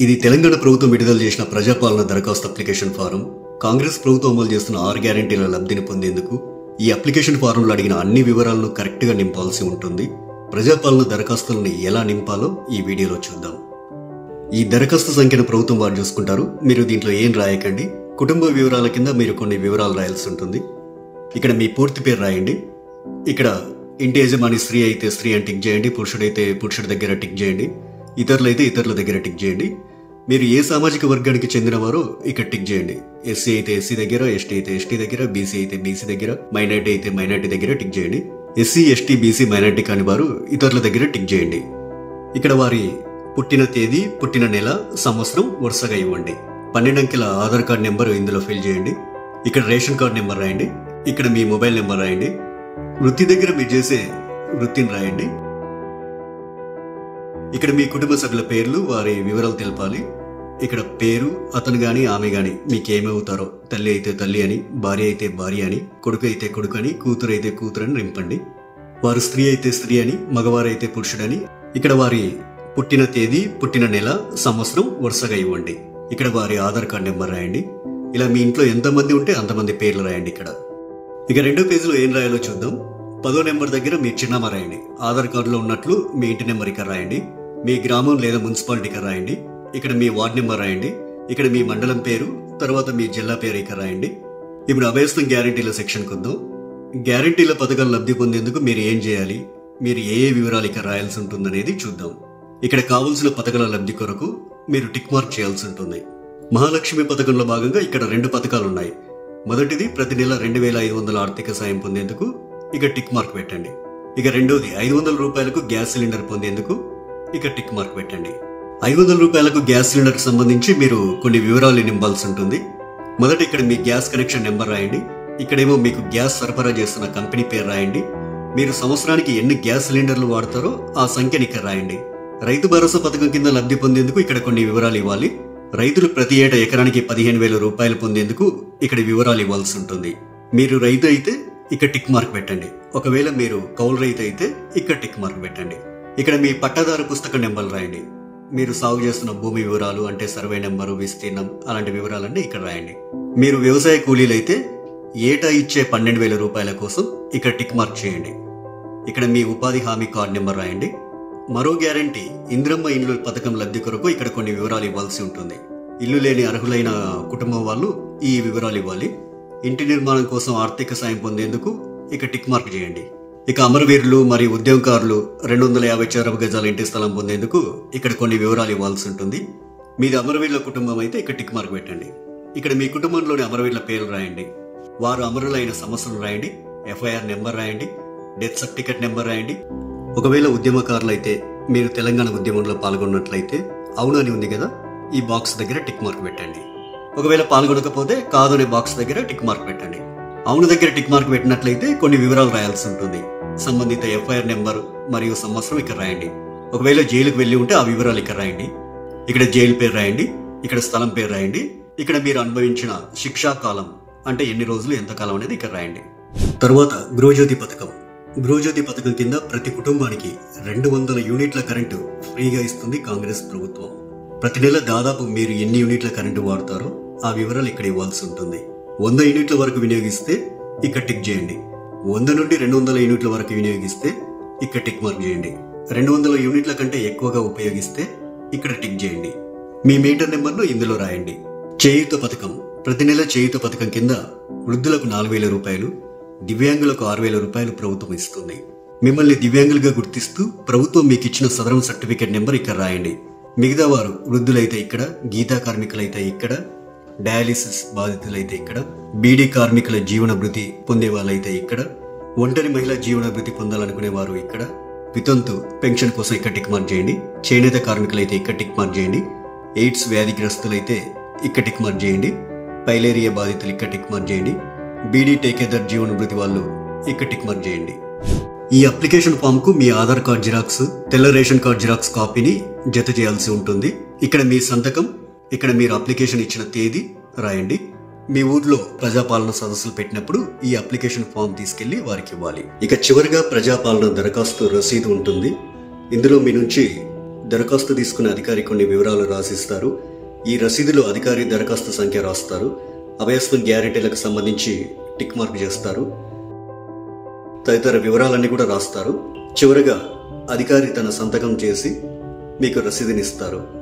ఇది తెలంగాణ ప్రభుత్వం విడుదల చేసిన ప్రజాపాలన దరఖాస్తు అప్లికేషన్ ఫారం. కాంగ్రెస్ ప్రభుత్వం అమలు చేస్తున్న 6 గ్యారెంటీల లబ్ధిని పొందేందుకు ఈ అప్లికేషన్ ఫారంలో అడిగిన అన్ని వివరాలను కరెక్ట్గా నింపాల్సి ఉంటుంది. ప్రజాపాలన దరఖాస్తులను ఎలా నింపాలో ఈ వీడియోలో చూద్దాం. ఈ దరఖాస్తు సంఖ్యను ప్రభుత్వం వారు చూసుకుంటారు. మీరు దీంట్లో ఏం రాయకండి. కుటుంబ వివరాల కింద మీరు కొన్ని వివరాలు రాయాల్సి ఉంటుంది. ఇక్కడ మీ పూర్తి పేరు రాయండి. ఇక్కడ ఇంటి యజమాని స్త్రీ అయితే స్త్రీ అని టిక్ చేయండి, పురుషుడైతే పురుషుడి దగ్గర టిక్ చేయండి, ఇతరులైతే ఇతరుల దగ్గర టిక్ చేయండి. మీరు ఏ సామాజిక వర్గానికి చెందినవారో ఇక్కడ టిక్ చేయండి. ఎస్సీ అయితే ఎస్సీ దగ్గర, ఎస్టీ అయితే ఎస్టీ దగ్గర, బీసీ అయితే బీసీ దగ్గర, మైనార్టీ అయితే మైనార్టీ దగ్గర టిక్ చేయండి. ఎస్సీ ఎస్టీ బీసీ మైనార్టీ కాని వారు ఇతరుల దగ్గర టిక్ చేయండి. ఇక్కడ వారి పుట్టిన తేదీ, పుట్టిన నెల, సంవత్సరం వరుసగా ఇవ్వండి. 12 అంకెల ఆధార్ కార్డ్ నెంబర్ ఇందులో ఫిల్ చేయండి. ఇక్కడ రేషన్ కార్డ్ నెంబర్ రాయండి. ఇక్కడ మీ మొబైల్ నెంబర్ రాయండి. వృత్తి దగ్గర మీరు చేసే వృత్తిని రాయండి. ఇక్కడ మీ కుటుంబ సభ్యుల పేర్లు, వారి వివరాలు తెలపాలి. ఇక్కడ పేరు, అతను గాని ఆమె గాని మీకేమవుతారో, తల్లి అయితే తల్లి అని, భార్య అయితే భార్య అని, కొడుకు అయితే కొడుకు అని, కూతురు అయితే కూతురు అని నింపండి. వారు స్త్రీ అయితే స్త్రీ అని, మగవారైతే పురుషుడని. ఇక్కడ వారి పుట్టిన తేదీ, పుట్టిన నెల, సంవత్సరం వరుసగా ఇవ్వండి. ఇక్కడ వారి ఆధార్ కార్డ్ నెంబర్ రాయండి. ఇలా మీ ఇంట్లో ఎంతమంది ఉంటే అంతమంది పేర్లు రాయండి. ఇక్కడ ఇక 2వ పేజీలో ఏం రాయాలో చూద్దాం. 10వ నెంబర్ దగ్గర మీ చిరునామా రాయండి. ఆధార్ కార్డులో ఉన్నట్లు మీ ఇంటి నెంబర్ ఇక్కడ రాయండి. మీ గ్రామం లేదా మున్సిపాలిటీ ఇక్కడ రాయండి. ఇక్కడ మీ వార్డ్ నెంబర్ రాయండి. ఇక్కడ మీ మండలం పేరు, తర్వాత మీ జిల్లా పేరు ఇక్కడ రాయండి. ఇప్పుడు అభయస్థం గ్యారెంటీల సెక్షన్కి వద్దాం. గ్యారెంటీల పథకాలు లబ్ధి పొందేందుకు మీరు ఏం చేయాలి, మీరు ఏ వివరాలు ఇక్కడ రాయాల్సి ఉంటుందనేది చూద్దాం. ఇక్కడ కావలసిన పథకాల లబ్ధి కొరకు మీరు టిక్ మార్క్ చేయాల్సి ఉంటుంది. మహాలక్ష్మి పథకంలో భాగంగా ఇక్కడ 2 పథకాలు ఉన్నాయి. మొదటిది ప్రతి నెల 2500 ఆర్థిక సాయం పొందేందుకు ఇక టిక్ మార్క్ పెట్టండి. ఇక రెండోది 500 రూపాయలకు గ్యాస్ సిలిండర్ పొందేందుకు ఇక టిక్ మార్క్ పెట్టండి. 500 రూపాయలకు గ్యాస్ సిలిండర్కి సంబంధించి మీరు కొన్ని వివరాలు నింపాల్సి ఉంటుంది. మొదట ఇక్కడ మీ గ్యాస్ కనెక్షన్ నెంబర్ రాయండి. ఇక్కడేమో మీకు గ్యాస్ సరఫరా చేస్తున్న కంపెనీ పేరు రాయండి. మీరు సంవత్సరానికి ఎన్ని గ్యాస్ సిలిండర్లు వాడతారో ఆ సంఖ్యని ఇక్కడ రాయండి. రైతు భరోసా పథకం కింద లబ్ధి పొందేందుకు ఇక్కడ కొన్ని వివరాలు ఇవ్వాలి. రైతులు ప్రతి ఏటా ఎకరానికి 15,000 రూపాయలు పొందేందుకు ఇక్కడ వివరాలు ఇవ్వాల్సి ఉంటుంది. మీరు రైతు అయితే ఇక్కడ టిక్ మార్క్ పెట్టండి. ఒకవేళ మీరు కౌలు రైతు అయితే ఇక్కడ టిక్ మార్క్ పెట్టండి. ఇక్కడ మీ పట్టాదారు పుస్తక నెంబర్ రాయండి. మీరు సాగు చేస్తున్న భూమి వివరాలు అంటే సర్వే నెంబరు, విస్తీర్ణం అలాంటి వివరాలన్నీ ఇక్కడ రాయండి. మీరు వ్యవసాయ కూలీలైతే ఏటా ఇచ్చే 12,000 రూపాయల కోసం ఇక్కడ టిక్ మార్క్ చేయండి. ఇక్కడ మీ ఉపాధి హామీ కార్డు నెంబర్ రాయండి. మరో గ్యారంటీ ఇంద్రమ్మ ఇండ్లు పథకం లబ్ధి కొరకు ఇక్కడ కొన్ని వివరాలు ఇవ్వాల్సి ఉంటుంది. ఇల్లు లేని అర్హులైన కుటుంబం వాళ్ళు ఈ వివరాలు ఇవ్వాలి. ఇంటి నిర్మాణం కోసం ఆర్థిక సాయం పొందేందుకు ఇక టిక్ మార్క్ చేయండి. ఇక అమరవీరులు మరియు ఉద్యమకారులు 250 చదరపు గజాల ఇంటి స్థలం పొందేందుకు ఇక్కడ కొన్ని వివరాలు ఇవ్వాల్సి ఉంటుంది. మీది అమరవీరుల కుటుంబం అయితే ఇక్కడ టిక్ మార్క్ పెట్టండి. ఇక్కడ మీ కుటుంబంలోని అమరవీరుల పేర్లు రాయండి. వారు అమరులైన సంవత్సరం రాయండి. FIR నెంబర్ రాయండి. డెత్ సర్టిఫికెట్ నెంబర్ రాయండి. ఒకవేళ ఉద్యమకారులు అయితే మీరు తెలంగాణ ఉద్యమంలో పాల్గొన్నట్లయితే అవును అని ఉంది కదా, ఈ బాక్స్ దగ్గర టిక్ మార్క్ పెట్టండి. ఒకవేళ పాల్గొనకపోతే కాదు అనే బాక్స్ దగ్గర టిక్ మార్క్ పెట్టండి. అవును దగ్గర టిక్ మార్క్ పెట్టినట్లయితే కొన్ని వివరాలు రాయాల్సి ఉంటుంది. సంబంధిత FIR నెంబర్ మరియు సంవత్సరం ఇక్కడ రాయండి. ఒకవేళ జైలుకు వెళ్ళి ఉంటే ఆ వివరాలు ఇక్కడ రాయండి. ఇక్కడ జైలు పేరు రాయండి. ఇక్కడ స్థలం పేరు రాయండి. ఇక్కడ మీరు అనుభవించిన శిక్షా కాలం అంటే ఎన్ని రోజులు, ఎంత కాలం అనేది ఇక్కడ రాయండి. తరువాత గృహజ్యోతి పథకం. గృహజ్యోతి పథకం కింద ప్రతి కుటుంబానికి 200 యూనిట్ల కరెంటు ఫ్రీగా ఇస్తుంది కాంగ్రెస్ ప్రభుత్వం. ప్రతి నెల దాదాపు మీరు ఎన్ని యూనిట్ల కరెంటు వాడతారో ఆ వివరాలు ఇక్కడ ఇవ్వాల్సి ఉంటుంది. 100 యూనిట్ల వరకు వినియోగిస్తే ఇక్కడ టిక్ చేయండి. 100 నుండి 200 యూనిట్ల వరకు వినియోగిస్తే ఇక్కడ టిక్ మార్క్ చేయండి. 200 యూనిట్ల కంటే ఎక్కువగా ఉపయోగిస్తే ఇక్కడ టిక్ చేయండి. మీ మీటర్ నెంబర్ను ఇందులో రాయండి. చేయూత పథకం. ప్రతి నెల చేయూత పథకం కింద వృద్ధులకు 4,000 రూపాయలు, దివ్యాంగులకు 6,000 రూపాయలు ప్రభుత్వం ఇస్తుంది. మిమ్మల్ని దివ్యాంగులుగా గుర్తిస్తూ ప్రభుత్వం మీకు ఇచ్చిన సదరం సర్టిఫికేట్ నెంబర్ ఇక్కడ రాయండి. మిగతా వారు వృద్ధులైతే ఇక్కడ, గీతా కార్మికులైతే ఇక్కడ, డయాలిసిస్ బాధితులైతే ఇక్కడ, బీడీ కార్మికుల జీవన భృతి పొందే వాళ్ళైతే ఇక్కడ, ఒంటరి మహిళా జీవన భృతి పొందాలనుకునే వారు ఇక్కడ, వితంతు పెన్షన్ కోసం ఇక్కడ టిక్ మార్క్ చేయండి. చేనేత కార్మికులైతే ఇక్కడ టిక్ మార్క్ చేయండి. ఎయిడ్స్ వ్యాధిగ్రస్తులైతే ఇక్కడ టిక్ మార్క్ చేయండి. పైలేరియా బాధితులు ఇక్కడ టిక్ మార్క్ చేయండి. బీడీ టేకేదర్ జీవన భృతి వాళ్ళు ఇక్కడ టిక్ మార్క్ చేయండి. ఈ అప్లికేషన్ ఫామ్ కు మీ ఆధార్ కార్డ్ జిరాక్స్, తెల్ల రేషన్ కార్డ్ జిరాక్స్ కాపీని జత చేయాల్సి ఉంటుంది. ఇక్కడ మీ సంతకం, ఇక్కడ మీరు అప్లికేషన్ ఇచ్చిన తేదీ రాయండి. మీ ఊర్లో ప్రజాపాలన సదస్సులు పెట్టినప్పుడు ఈ అప్లికేషన్ ఫామ్ తీసుకెళ్లి వారికి ఇవ్వాలి. ఇక చివరిగా ప్రజాపాలన దరఖాస్తు రసీదు ఉంటుంది. ఇందులో మీ నుంచి దరఖాస్తు తీసుకునే అధికారి కొన్ని వివరాలు రాసిస్తారు. ఈ రసీదులో అధికారి దరఖాస్తు సంఖ్య రాస్తారు. అభయస్థం గ్యారెంటీలకు సంబంధించి టిక్ మార్క్ చేస్తారు. తదితర వివరాలన్నీ కూడా రాస్తారు. చివరగా అధికారి తన సంతకం చేసి మీకు రసీదునిస్తారు.